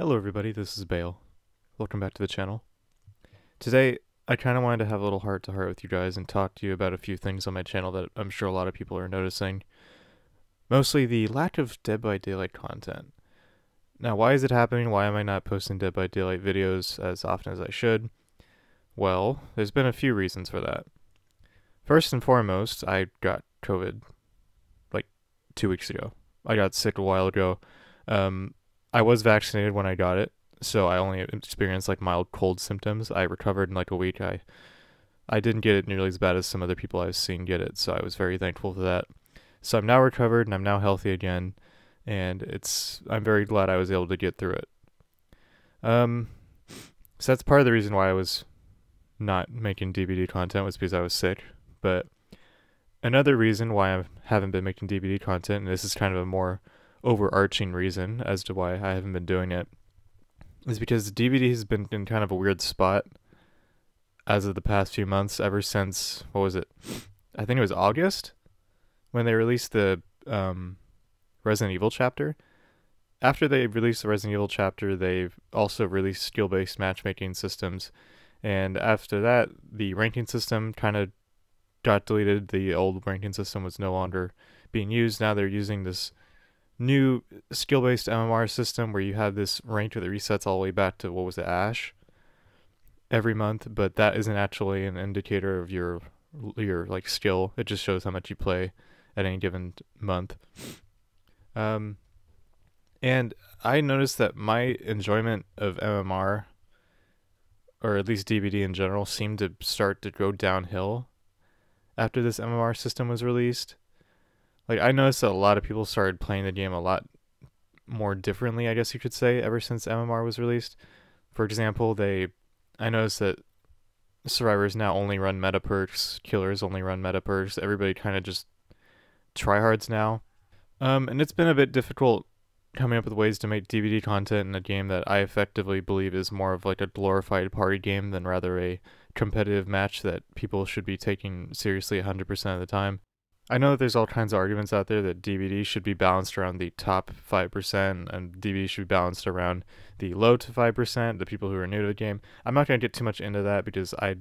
Hello everybody, this is Bale. Welcome back to the channel. Today, I kind of wanted to have a little heart-to-heart with you guys and talk to you about a few things on my channel that I'm sure a lot of people are noticing. Mostly the lack of Dead by Daylight content. Now, why is it happening? Why am I not posting Dead by Daylight videos as often as I should? Well, there's been a few reasons for that. First and foremost, I got COVID like 2 weeks ago. I got sick a while ago. I was vaccinated when I got it, so I only experienced like mild cold symptoms. I recovered in like a week. I didn't get it nearly as bad as some other people I've seen get it, so I was very thankful for that. So I'm now recovered and I'm now healthy again, and I'm very glad I was able to get through it. Um, so that's part of the reason why I was not making DbD content was because I was sick. But another reason why I haven't been making DbD content, and this is kind of a more overarching reason as to why I haven't been doing it, is because DbD has been in kind of a weird spot as of the past few months, ever since, what was it? I think it was August when they released the Resident Evil chapter. After they released the Resident Evil chapter, they've also released skill-based matchmaking systems, and after that, the ranking system kind of got deleted. The old ranking system was no longer being used. Now they're using this new skill-based MMR system where you have this rank that resets all the way back to, what was it, Ash, every month, but that isn't actually an indicator of your like skill. It just shows how much you play at any given month. And I noticed that my enjoyment of MMR, or at least DbD in general, seemed to start to go downhill after this MMR system was released. Like, I noticed that a lot of people started playing the game a lot more differently, I guess you could say, ever since MMR was released. For example, I noticed that survivors now only run meta perks, killers only run meta perks, everybody kind of just tryhards now. And it's been a bit difficult coming up with ways to make DbD content in a game that I effectively believe is more of like a glorified party game than rather a competitive match that people should be taking seriously 100% of the time. I know that there's all kinds of arguments out there that DbD should be balanced around the top 5% and DbD should be balanced around the low to 5%, the people who are new to the game. I'm not going to get too much into that because I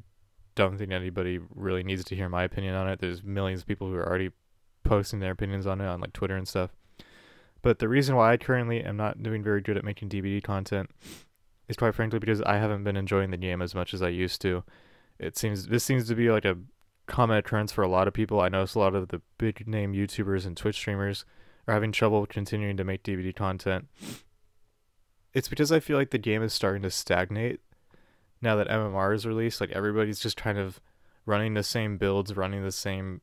don't think anybody really needs to hear my opinion on it. There's millions of people who are already posting their opinions on it on like Twitter and stuff. But the reason why I currently am not doing very good at making DbD content is quite frankly because I haven't been enjoying the game as much as I used to. This seems to be like a common occurrence for a lot of people. I notice a lot of the big name YouTubers and Twitch streamers are having trouble continuing to make DbD content. It's because I feel like the game is starting to stagnate now that MMR is released. Like, everybody's just kind of running the same builds, running the same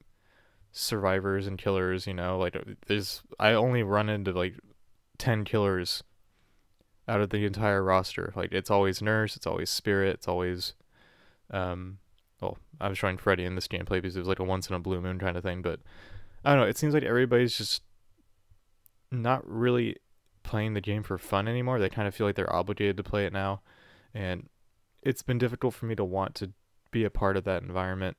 survivors and killers, like I only run into like 10 killers out of the entire roster. Like, it's always Nurse, it's always Spirit, it's always well, I was showing Freddy in this gameplay because it was like a once in a blue moon kind of thing, but I don't know, it seems like everybody's just not really playing the game for fun anymore. They kind of feel like they're obligated to play it now, and it's been difficult for me to want to be a part of that environment.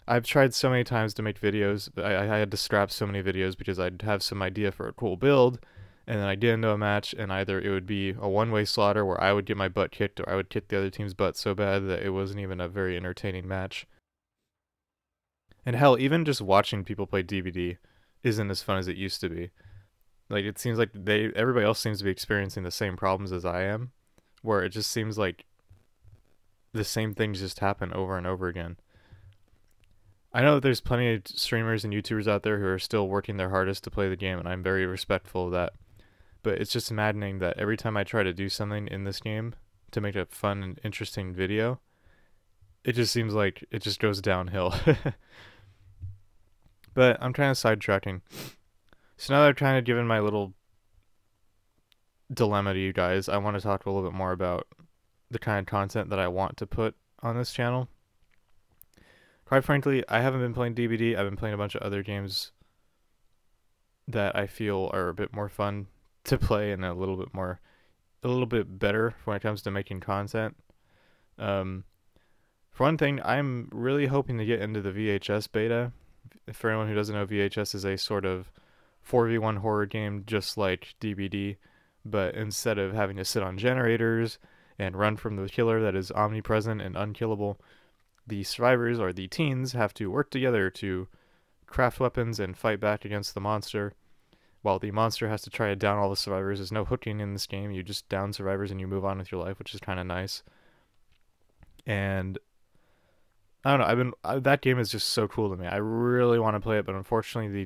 I've tried so many times to make videos, but I had to scrap so many videos because I'd have some idea for a cool build, and then I get into a match, and either it would be a one-way slaughter where I would get my butt kicked, or I would kick the other team's butt so bad that it wasn't even a very entertaining match. And hell, even just watching people play DbD isn't as fun as it used to be. Like, it seems like everybody else seems to be experiencing the same problems as I am, where it just seems like the same things just happen over and over again. I know that there's plenty of streamers and YouTubers out there who are still working their hardest to play the game, and I'm very respectful of that. But it's just maddening that every time I try to do something in this game to make a fun and interesting video, it just seems like it just goes downhill. But I'm kind of sidetracking. So now that I've kind of given my little dilemma to you guys, I want to talk a little bit more about the kind of content that I want to put on this channel. Quite frankly, I haven't been playing DbD. I've been playing a bunch of other games that I feel are a bit more fun to play and a little bit better when it comes to making content. For one thing, I'm really hoping to get into the VHS beta. For anyone who doesn't know, VHS is a sort of 4v1 horror game just like DbD, but instead of having to sit on generators and run from the killer that is omnipresent and unkillable, the survivors or the teens have to work together to craft weapons and fight back against the monster, while the monster has to try to down all the survivors. There's no hooking in this game. You just down survivors and you move on with your life, which is kind of nice. And I don't know. That game is just so cool to me. I really want to play it, but unfortunately, the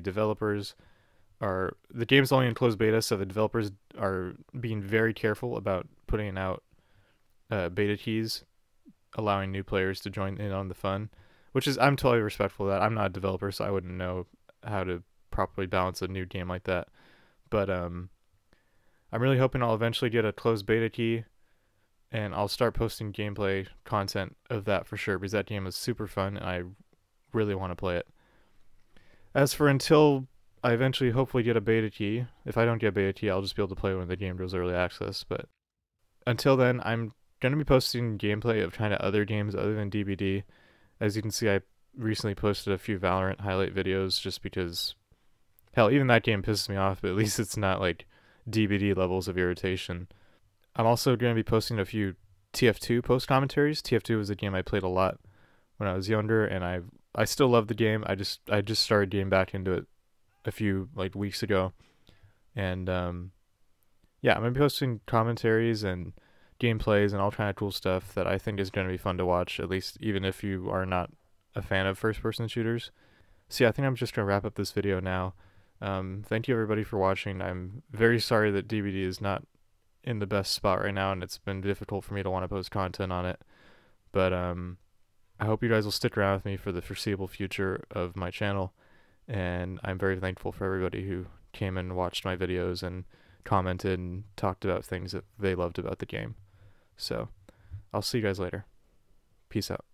game's only in closed beta, so the developers are being very careful about putting out beta keys, allowing new players to join in on the fun. Which is, I'm totally respectful of that. I'm not a developer, so I wouldn't know how to properly balance a new game like that. But I'm really hoping I'll eventually get a closed beta key, and I'll start posting gameplay content of that for sure, because that game is super fun and I really want to play it. As for until I eventually hopefully get a beta key, if I don't get a beta key, I'll just be able to play when the game goes early access. But until then, I'm going to be posting gameplay of kind of other games other than DbD. As you can see, I recently posted a few Valorant highlight videos just because, hell, even that game pisses me off, but at least it's not like DbD levels of irritation. I'm also going to be posting a few TF2 post commentaries. TF2 was a game I played a lot when I was younger, and I still love the game. I just started getting back into it a few like weeks ago, and yeah, I'm gonna be posting commentaries and gameplays and all kind of cool stuff that I think is going to be fun to watch, at least even if you are not a fan of first-person shooters. So yeah, I think I'm just going to wrap up this video now. Thank you everybody for watching. I'm very sorry that DbD is not in the best spot right now, and it's been difficult for me to want to post content on it. But I hope you guys will stick around with me for the foreseeable future of my channel, and I'm very thankful for everybody who came and watched my videos and commented and talked about things that they loved about the game. So, I'll see you guys later. Peace out.